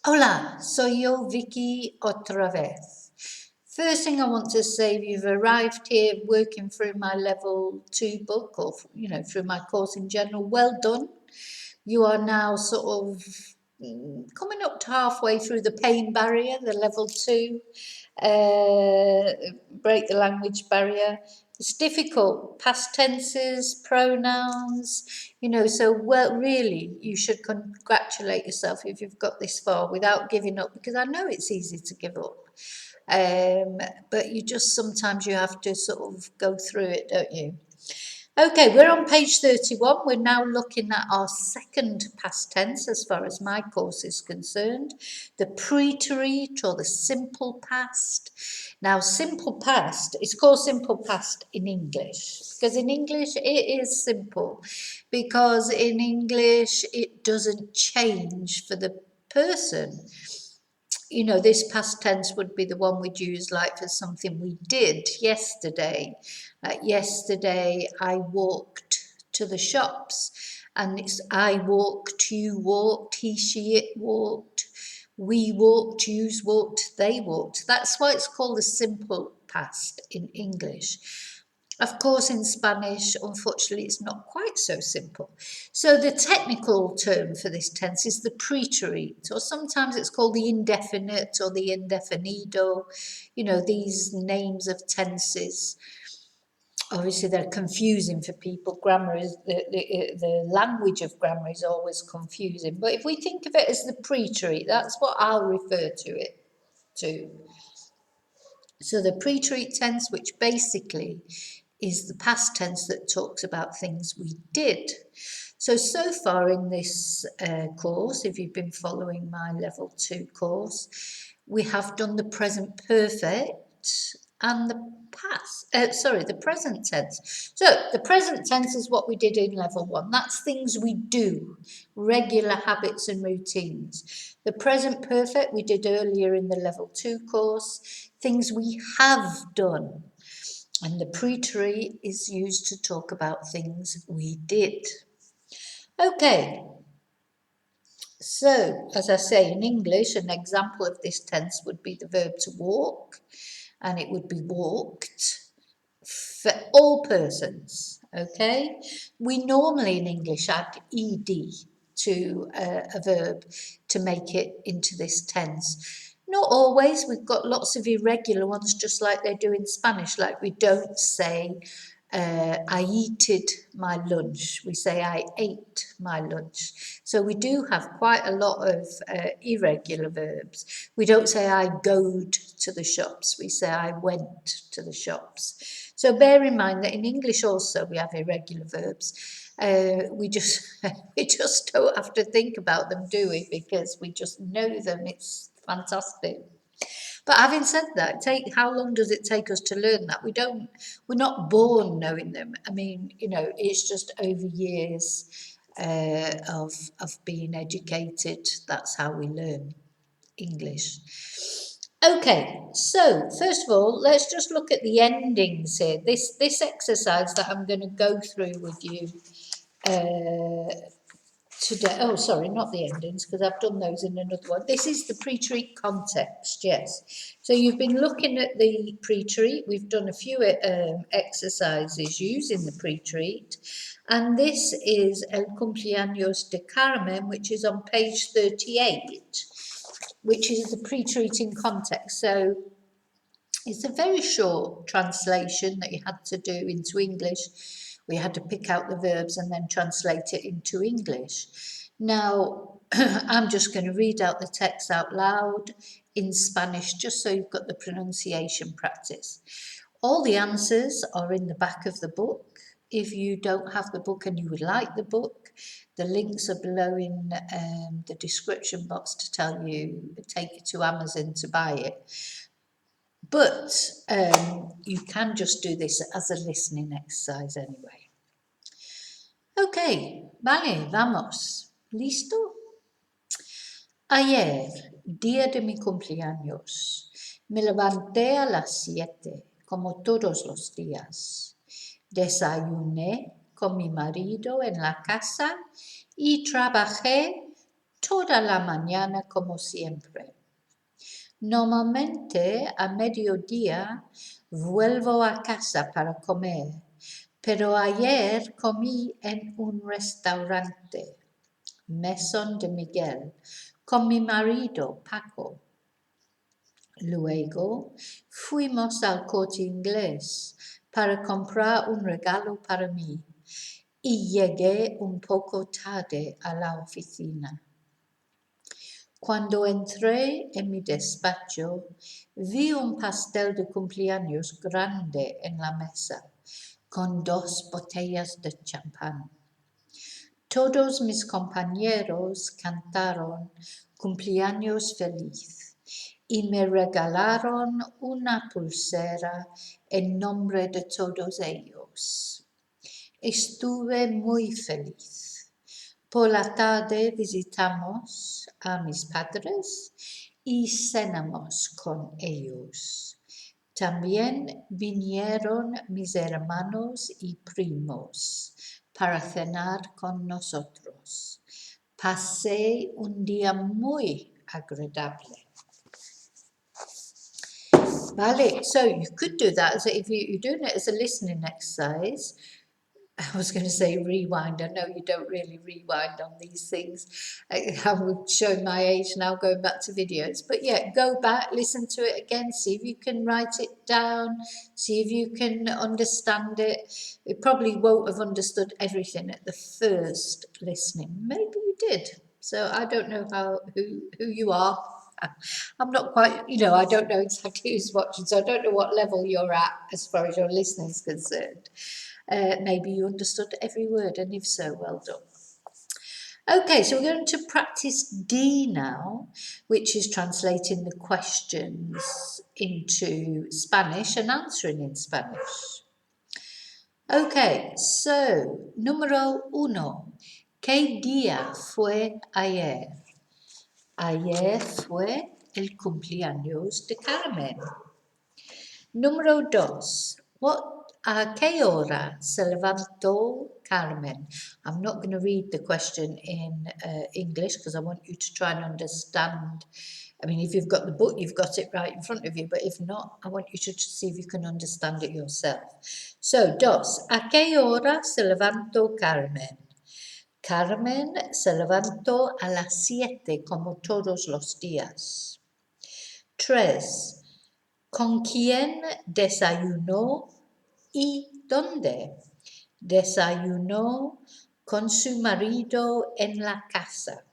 Hola, soy yo, Vicky, otra vez. First thing I want to say, if you've arrived here working through my level 2 book or, through my course in general, well done. You are now sort of coming up to halfway through the pain barrier, the level 2, break the language barrier. It's difficult. Past tenses, pronouns, so well, really, you should congratulate yourself if you've got this far without giving up, because I know it's easy to give up. But sometimes you have to sort of go through it, don't you? Okay, we're on page 31. We're now looking at our second past tense as far as my course is concerned, the preterite or the simple past. Now, simple past, it's called simple past in English because in English it is simple, because in English it doesn't change for the person. This past tense would be the one we'd use like for something we did yesterday. Like yesterday, I walked to the shops, and it's I walked, you walked, he, she, it walked, we walked, yous walked, they walked. That's why it's called a simple past in English. Of course, in Spanish, unfortunately, it's not quite so simple. So the technical term for this tense is the preterite, or sometimes it's called the indefinite or the indefinido. These names of tenses. Obviously, they're confusing for people. Grammar is the language of grammar is always confusing. But if we think of it as the preterite, that's what I'll refer to it to. So the preterite tense, which basically is the past tense that talks about things we did. So far in this course, if you've been following my level 2 course, we have done the present perfect and the present tense. So the present tense is what we did in level 1. That's things we do, regular habits and routines. The present perfect we did earlier in the level 2 course, things we have done. And the preterite is used to talk about things we did. Okay, so as I say in English, an example of this tense would be the verb to walk, and it would be walked for all persons. Okay, we normally in English add ed to a verb to make it into this tense. Not always. We've got lots of irregular ones, just like they do in Spanish. Like we don't say I eated my lunch. We say I ate my lunch. So we do have quite a lot of irregular verbs. We don't say I goed to the shops. We say I went to the shops. So bear in mind that in English also we have irregular verbs. We just we just don't have to think about them, do we? Because we just know them. It's fantastic. But having said that, how long does it take us to learn that? We're not born knowing them. I mean, it's just over years of being educated. That's how we learn English. Okay, so first of all, let's just look at the endings here. This exercise that I'm going to go through with you today. Oh, sorry, not the endings, because I've done those in another one. This is the pre-treat context, yes. So you've been looking at the pre-treat. We've done a few exercises using the pre-treat. And this is El Cumpleaños de Carmen, which is on page 38, which is the pre-treat in context. So it's a very short translation that you had to do into English. We had to pick out the verbs and then translate it into English. Now, I'm just going to read out the text out loud in Spanish, just so you've got the pronunciation practice. All the answers are in the back of the book. If you don't have the book and you would like the book, the links are below in the description box to take you to Amazon to buy it. But you can just do this as a listening exercise anyway. Ok, vale, vamos. ¿Listo? Ayer, día de mi cumpleaños, me levanté a las 7, como todos los días. Desayuné con mi marido en la casa y trabajé toda la mañana como siempre. Normalmente a mediodía vuelvo a casa para comer, pero ayer comí en un restaurante, Mesón de Miguel, con mi marido Paco. Luego fuimos al Corte Inglés para comprar un regalo para mí y llegué un poco tarde a la oficina. Cuando entré en mi despacho, vi un pastel de cumpleaños grande en la mesa, con 2 botellas de champán. Todos mis compañeros cantaron cumpleaños feliz y me regalaron una pulsera en nombre de todos ellos. Estuve muy feliz. Por la tarde visitamos a mis padres y cenamos con ellos. También vinieron mis hermanos y primos para cenar con nosotros. Pasé un día muy agradable. Vale, so you could do that as if you're doing it as a listening exercise. I was going to say rewind. I know you don't really rewind on these things. I'm showing my age now, going back to videos. But yeah, go back, listen to it again, see if you can write it down, see if you can understand it. You probably won't have understood everything at the first listening. Maybe you did. So I don't know who you are. I'm not quite, I don't know exactly who's watching, so I don't know what level you're at as far as your listening is concerned. Maybe you understood every word, and if so, well done. Okay, so we're going to practice D now, which is translating the questions into Spanish and answering in Spanish. Okay, so, número 1. ¿Qué día fue ayer? Ayer fue el cumpleaños de Carmen. Número 2. ¿A qué hora se levantó Carmen? I'm not going to read the question in English because I want you to try and understand. I mean, if you've got the book, you've got it right in front of you, but if not, I want you to see if you can understand it yourself. So, 2. ¿A qué hora se levantó Carmen? Carmen se levantó a las 7 como todos los días. 3. ¿Con quién desayunó y dónde? Desayunó con su marido en la casa.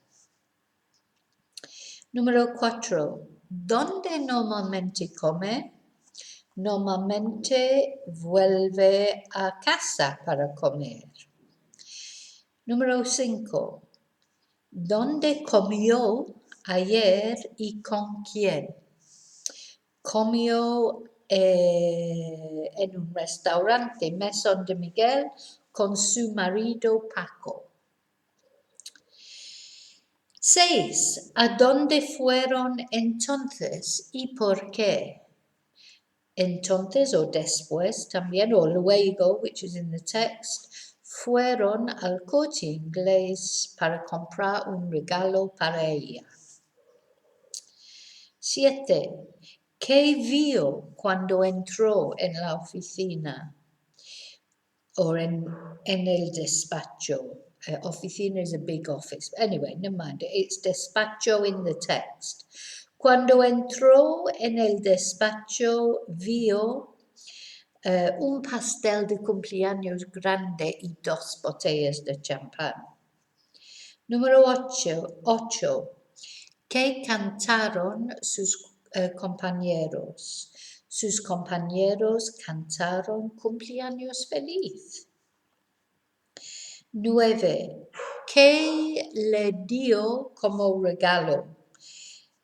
Número 4. ¿Dónde normalmente come? Normalmente vuelve a casa para comer. Número 5. ¿Dónde comió ayer y con quién? Comió en un restaurante, Mesón de Miguel, con su marido Paco. 6. ¿A dónde fueron entonces y por qué? Entonces o después también, o luego, which is in the text, fueron al Corte Inglés para comprar un regalo para ella. 7. ¿Qué vio cuando entró en la oficina o en el despacho? Oficina is a big office. Anyway, never mind. It's despacho in the text. Cuando entró en el despacho, vio un pastel de cumpleaños grande y 2 botellas de champán. Número 8. ¿Qué cantaron sus compañeros? Sus compañeros cantaron cumpleaños feliz. 9. ¿Qué le dio como regalo?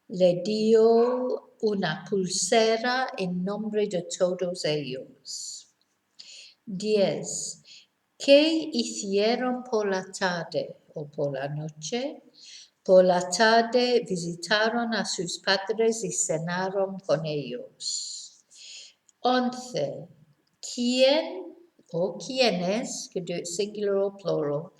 Le dio una pulsera en nombre de todos ellos. 10. ¿Qué hicieron por la tarde o por la noche? Por la tarde visitaron a sus padres y cenaron con ellos. 11. ¿Quién o quiénes, could do it singular or plural,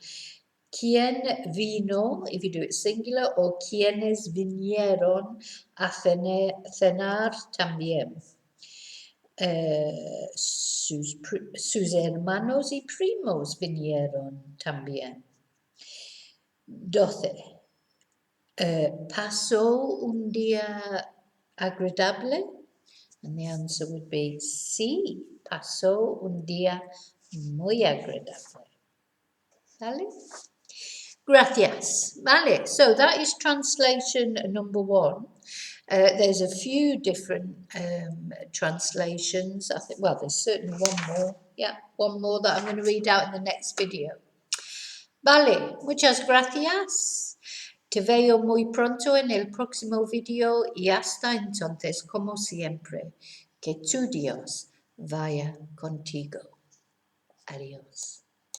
¿Quién vino, if you do it singular, o quiénes vinieron a cenar también? Sus hermanos y primos vinieron también. 12. ¿Pasó un día agradable? And the answer would be sí, pasó un día muy agradable. ¿Vale? Gracias. Vale, so that is translation number 1. There's a few different translations. I think, well, there's certainly one more. Yeah, one more that I'm going to read out in the next video. Vale, muchas gracias. Te veo muy pronto en el próximo video y hasta entonces, como siempre, que tu Dios vaya contigo. Adiós.